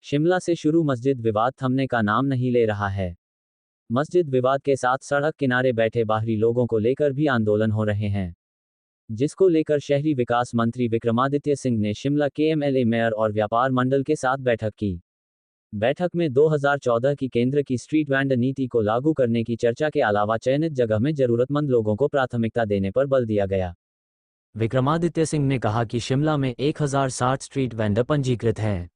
शिमला से शुरू मस्जिद विवाद थमने का नाम नहीं ले रहा है। मस्जिद विवाद के साथ सड़क किनारे बैठे बाहरी लोगों को लेकर भी आंदोलन हो रहे हैं, जिसको लेकर शहरी विकास मंत्री विक्रमादित्य सिंह ने शिमला के एमएलए मेयर और व्यापार मंडल के साथ बैठक की। बैठक में 2014 की केंद्र की स्ट्रीट वेंडर नीति को लागू करने की चर्चा के अलावा चयनित जगह में जरूरतमंद लोगों को प्राथमिकता देने पर बल दिया गया। विक्रमादित्य सिंह ने कहा कि शिमला में 1060 स्ट्रीट वेंडर पंजीकृत हैं।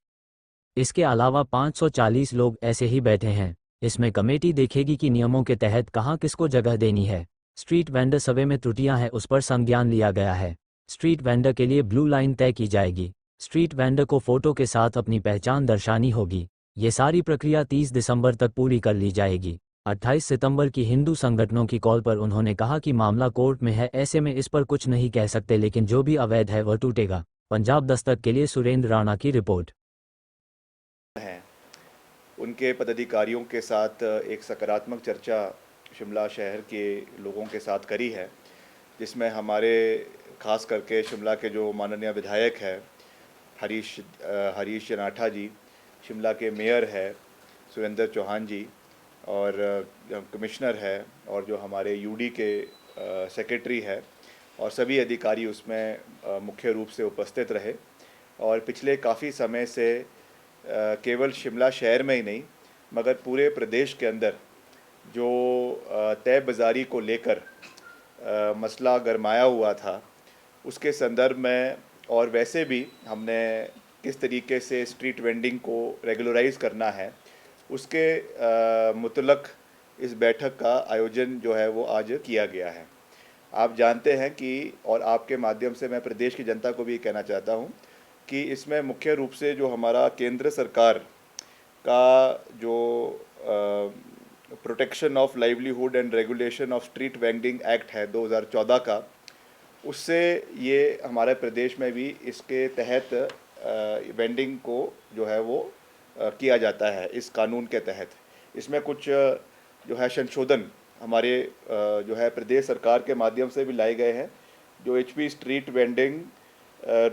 इसके अलावा 540 लोग ऐसे ही बैठे हैं। इसमें कमेटी देखेगी कि नियमों के तहत कहाँ किसको जगह देनी है। स्ट्रीट वेंडर सर्वे में त्रुटियां हैं, उस पर संज्ञान लिया गया है। स्ट्रीट वेंडर के लिए ब्लू लाइन तय की जाएगी। स्ट्रीट वेंडर को फोटो के साथ अपनी पहचान दर्शानी होगी। ये सारी प्रक्रिया 30 दिसंबर तक पूरी कर ली जाएगी। 28 सितंबर की हिंदू संगठनों की कॉल पर उन्होंने कहा कि मामला कोर्ट में है, ऐसे में इस पर कुछ नहीं कह सकते, लेकिन जो भी अवैध है वह टूटेगा। पंजाब दस्तक के लिए सुरेंद्र राणा की रिपोर्ट। हैं उनके पदाधिकारियों के साथ एक सकारात्मक चर्चा शिमला शहर के लोगों के साथ करी है, जिसमें हमारे खास करके शिमला के जो माननीय विधायक है हरीश जनाठा जी, शिमला के मेयर है सुरेंद्र चौहान जी, और कमिश्नर है, और जो हमारे यूडी के सेक्रेटरी है, और सभी अधिकारी उसमें मुख्य रूप से उपस्थित रहे। और पिछले काफ़ी समय से केवल शिमला शहर में ही नहीं मगर पूरे प्रदेश के अंदर जो तय बाज़ारी को लेकर मसला गरमाया हुआ था, उसके संदर्भ में और वैसे भी हमने किस तरीके से स्ट्रीट वेंडिंग को रेगुलराइज करना है, उसके मुतलक इस बैठक का आयोजन जो है वो आज किया गया है। आप जानते हैं कि, और आपके माध्यम से मैं प्रदेश की जनता को भी कहना चाहता हूँ कि इसमें मुख्य रूप से जो हमारा केंद्र सरकार का जो protection of livelihood and regulation of street vending act है 2014 का, उससे ये हमारे प्रदेश में भी इसके तहत वेंडिंग को जो है वो किया जाता है। इस कानून के तहत इसमें कुछ जो है संशोधन हमारे जो है प्रदेश सरकार के माध्यम से भी लाए गए हैं। जो एचपी स्ट्रीट वेंडिंग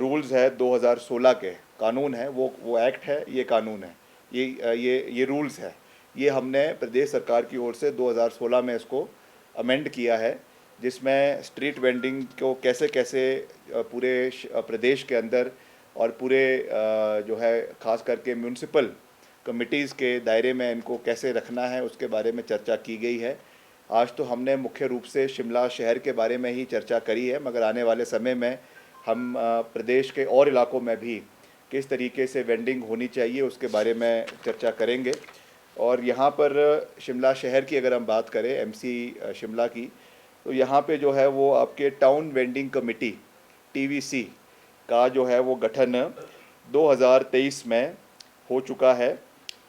रूल्स है 2016 के कानून है, वो एक्ट है, ये कानून है, ये रूल्स है, ये हमने प्रदेश सरकार की ओर से 2016 में इसको अमेंड किया है, जिसमें स्ट्रीट वेंडिंग को कैसे कैसे पूरे प्रदेश के अंदर और पूरे जो है ख़ास करके म्यूनसिपल कमिटीज़ के दायरे में इनको कैसे रखना है, उसके बारे में चर्चा की गई है। आज तो हमने मुख्य रूप से शिमला शहर के बारे में ही चर्चा करी है, मगर आने वाले समय में हम प्रदेश के और इलाकों में भी किस तरीके से वेंडिंग होनी चाहिए उसके बारे में चर्चा करेंगे। और यहाँ पर शिमला शहर की अगर हम बात करें, एमसी शिमला की, तो यहाँ पे जो है वो आपके टाउन वेंडिंग कमेटी टीवीसी का जो है वो गठन 2023 में हो चुका है।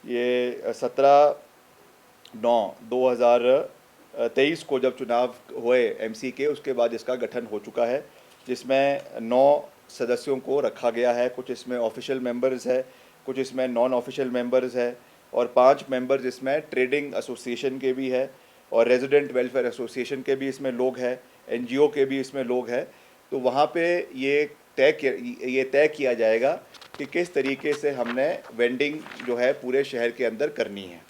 ये 17/9/2023 को जब चुनाव हुए एमसी के, उसके बाद इसका गठन हो चुका है, जिसमें 9 सदस्यों को रखा गया है। कुछ इसमें ऑफिशियल मेंबर्स है, कुछ इसमें नॉन ऑफिशियल मेंबर्स है, और 5 मेंबर्स इसमें ट्रेडिंग एसोसिएशन के भी है, और रेजिडेंट वेलफेयर एसोसिएशन के भी इसमें लोग हैं, एनजीओ के भी इसमें लोग हैं। तो वहाँ पे ये तय किया जाएगा कि किस तरीके से हमने वेंडिंग जो है पूरे शहर के अंदर करनी है।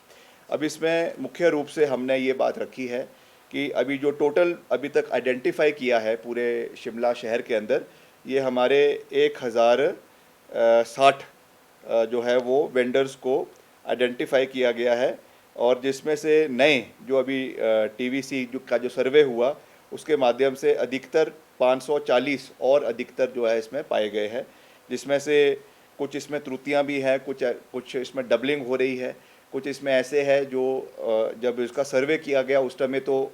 अब इसमें मुख्य रूप से हमने ये बात रखी है कि अभी जो टोटल अभी तक आइडेंटिफाई किया है पूरे शिमला शहर के अंदर, ये हमारे 1060 जो है वो वेंडर्स को आइडेंटिफाई किया गया है, और जिसमें से नए जो अभी टीवीसी का जो सर्वे हुआ उसके माध्यम से अधिकतर 540 और अधिकतर जो है इसमें पाए गए हैं, जिसमें से कुछ इसमें त्रुटियां भी हैं, कुछ इसमें डबलिंग हो रही है, कुछ इसमें ऐसे है जो जब इसका सर्वे किया गया उस टाइम में तो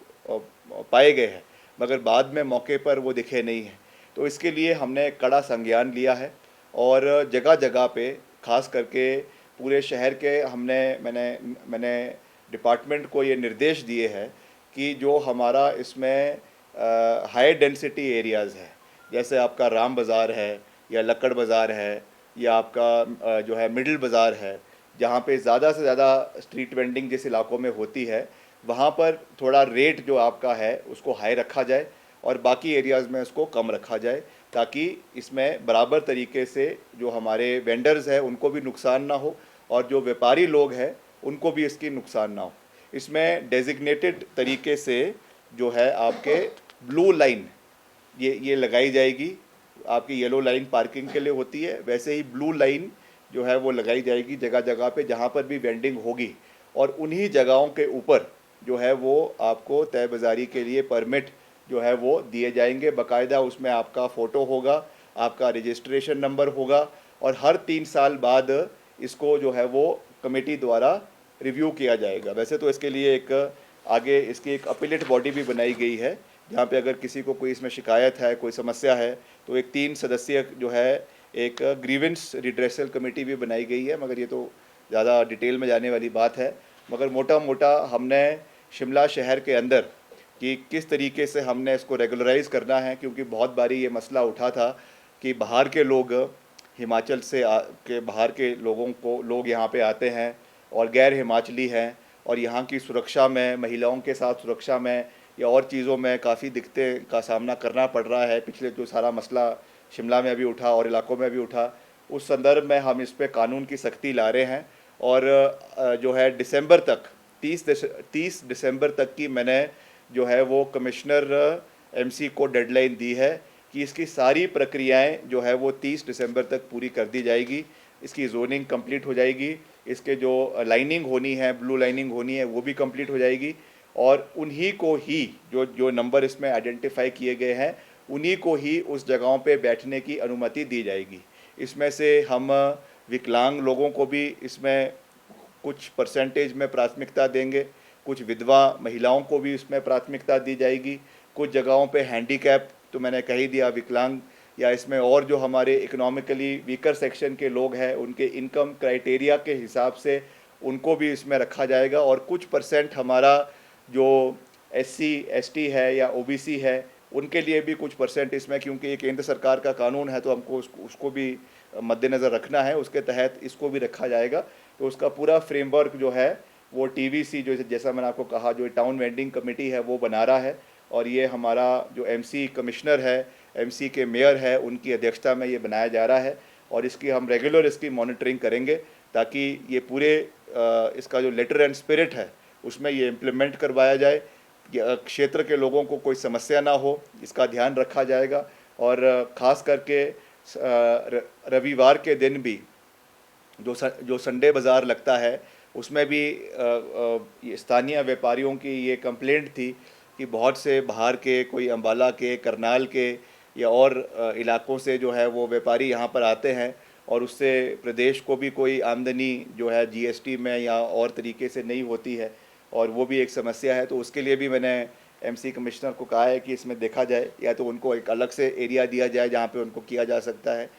पाए गए हैं, मगर बाद में मौके पर वो दिखे नहीं हैं। तो इसके लिए हमने कड़ा संज्ञान लिया है, और जगह जगह पे खास करके पूरे शहर के मैंने डिपार्टमेंट को ये निर्देश दिए हैं कि जो हमारा इसमें हाई डेंसिटी एरियाज़ है, जैसे आपका राम बाज़ार है या लक्कड़ बाज़ार है या आपका जो है मिडिल बाज़ार है, जहाँ पे ज़्यादा से ज़्यादा स्ट्रीट वेंडिंग जिस इलाकों में होती है, वहाँ पर थोड़ा रेट जो आपका है उसको हाई रखा जाए और बाकी एरियाज़ में उसको कम रखा जाए, ताकि इसमें बराबर तरीके से जो हमारे वेंडर्स हैं उनको भी नुकसान ना हो और जो व्यापारी लोग हैं उनको भी इसकी नुकसान ना हो। इसमें डेजिग्नेटेड तरीके से जो है आपके ब्लू लाइन ये लगाई जाएगी। आपकी येलो लाइन पार्किंग के लिए होती है, वैसे ही ब्लू लाइन जो है वो लगाई जाएगी जगह जगह पे जहाँ पर भी वेंडिंग होगी, और उन्हीं जगहों के ऊपर जो है वो आपको तय बाज़ारी के लिए परमिट जो है वो दिए जाएंगे। बाकायदा उसमें आपका फ़ोटो होगा, आपका रजिस्ट्रेशन नंबर होगा, और हर 3 साल बाद इसको जो है वो कमेटी द्वारा रिव्यू किया जाएगा। वैसे तो इसके लिए एक आगे इसकी एक अपीलेट बॉडी भी बनाई गई है, जहाँ पे अगर किसी को कोई इसमें शिकायत है, कोई समस्या है, तो एक 3 सदस्यीय जो है एक ग्रीवेंस रिड्रेसल कमेटी भी बनाई गई है। मगर ये तो ज़्यादा डिटेल में जाने वाली बात है। मगर मोटा मोटा हमने शिमला शहर के अंदर कि किस तरीके से हमने इसको रेगुलराइज़ करना है, क्योंकि बहुत बारी ये मसला उठा था कि बाहर के लोग हिमाचल से के बाहर के लोग यहाँ पे आते हैं और गैर हिमाचली हैं, और यहाँ की सुरक्षा में, महिलाओं के साथ सुरक्षा में या और चीज़ों में काफ़ी दिक्कतें का सामना करना पड़ रहा है। पिछले जो सारा मसला शिमला में भी उठा और इलाकों में भी उठा, उस संदर्भ में हम इस पे कानून की सख्ती ला रहे हैं। और जो है दिसंबर तक 30 दिसंबर तक की मैंने जो है वो कमिश्नर एमसी को डेडलाइन दी है कि इसकी सारी प्रक्रियाएं जो है वो 30 दिसंबर तक पूरी कर दी जाएगी। इसकी जोनिंग कंप्लीट हो जाएगी, इसके जो लाइनिंग होनी है, ब्लू लाइनिंग होनी है, वो भी कंप्लीट हो जाएगी, और उन्हीं को ही जो नंबर इसमें आइडेंटिफाई किए गए हैं उन्हीं को ही उस जगहों पे बैठने की अनुमति दी जाएगी। इसमें से हम विकलांग लोगों को भी इसमें कुछ परसेंटेज में प्राथमिकता देंगे, कुछ विधवा महिलाओं को भी इसमें प्राथमिकता दी जाएगी, कुछ जगहों पे हैंडीकैप तो मैंने कह ही दिया, विकलांग, या इसमें और जो हमारे इकोनॉमिकली वीकर सेक्शन के लोग हैं उनके इनकम क्राइटेरिया के हिसाब से उनको भी इसमें रखा जाएगा। और कुछ परसेंट हमारा जो एससी एसटी है या ओबीसी है उनके लिए भी कुछ परसेंट इसमें, क्योंकि ये केंद्र सरकार का कानून है तो हमको उसको भी मद्देनज़र रखना है, उसके तहत इसको भी रखा जाएगा। तो उसका पूरा फ्रेमवर्क जो है वो टीवीसी जो जैसा मैंने आपको कहा जो टाउन वेंडिंग कमेटी है वो बना रहा है, और ये हमारा जो एमसी कमिश्नर है, एमसी के मेयर है, उनकी अध्यक्षता में ये बनाया जा रहा है। और इसकी हम रेगुलर इसकी मॉनिटरिंग करेंगे ताकि ये पूरे इसका जो लेटर एंड स्पिरिट है उसमें ये इम्प्लीमेंट करवाया जाए, क्षेत्र के लोगों को कोई समस्या ना हो, इसका ध्यान रखा जाएगा। और ख़ास करके रविवार के दिन भी जो संडे बाज़ार लगता है उसमें भी स्थानीय व्यापारियों की ये कंप्लेंट थी कि बहुत से बाहर के, कोई अम्बाला के, करनाल के या और इलाकों से जो है वो व्यापारी यहाँ पर आते हैं, और उससे प्रदेश को भी कोई आमदनी जो है जीएसटी में या और तरीके से नहीं होती है, और वो भी एक समस्या है। तो उसके लिए भी मैंने एमसी कमिश्नर को कहा है कि इसमें देखा जाए, या तो उनको एक अलग से एरिया दिया जाए जहाँ पे उनको किया जा सकता है,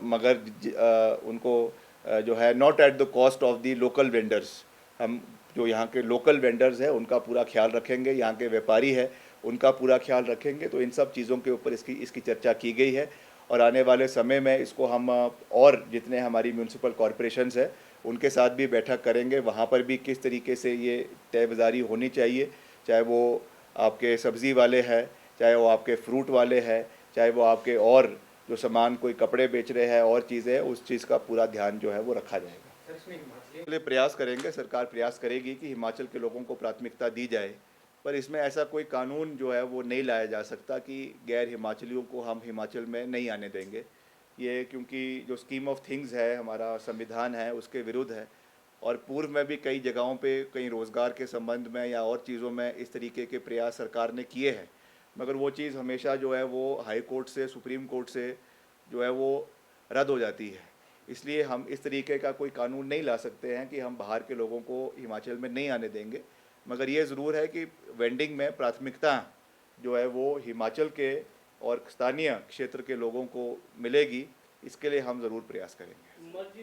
मगर उनको जो है not at the cost of the local vendors. हम जो यहाँ के लोकल वेंडर्स हैं उनका पूरा ख्याल रखेंगे, यहाँ के व्यापारी है उनका पूरा ख्याल रखेंगे। तो इन सब चीज़ों के ऊपर इसकी चर्चा की गई है, और आने वाले समय में इसको हम और जितने हमारी म्यूनसिपल कॉरपोरेशंस है उनके साथ भी बैठक करेंगे, वहाँ पर भी किस तरीके से ये तय बाज़ारी होनी चाहिए, चाहे वो आपके सब्ज़ी वाले हैं, चाहे वो आपके फ्रूट वाले हैं, चाहे वो आपके और जो सामान कोई कपड़े बेच रहे हैं और चीज़ें, उस चीज़ का पूरा ध्यान जो है वो रखा जाएगा। इसलिए प्रयास करेंगे, सरकार प्रयास करेगी कि हिमाचल के लोगों को प्राथमिकता दी जाए, पर इसमें ऐसा कोई कानून जो है वो नहीं लाया जा सकता कि गैर हिमाचलियों को हम हिमाचल में नहीं आने देंगे। ये क्योंकि जो स्कीम ऑफ थिंग्स है, हमारा संविधान है, उसके विरुद्ध है। और पूर्व में भी कई जगहों पे कई रोज़गार के संबंध में या और चीज़ों में इस तरीके के प्रयास सरकार ने किए हैं, मगर वो चीज़ हमेशा जो है वो हाई कोर्ट से, सुप्रीम कोर्ट से जो है वो रद्द हो जाती है। इसलिए हम इस तरीके का कोई कानून नहीं ला सकते हैं कि हम बाहर के लोगों को हिमाचल में नहीं आने देंगे, मगर ये ज़रूर है कि वेंडिंग में प्राथमिकता जो है वो हिमाचल के और स्थानीय क्षेत्र के लोगों को मिलेगी। इसके लिए हम ज़रूर प्रयास करेंगे।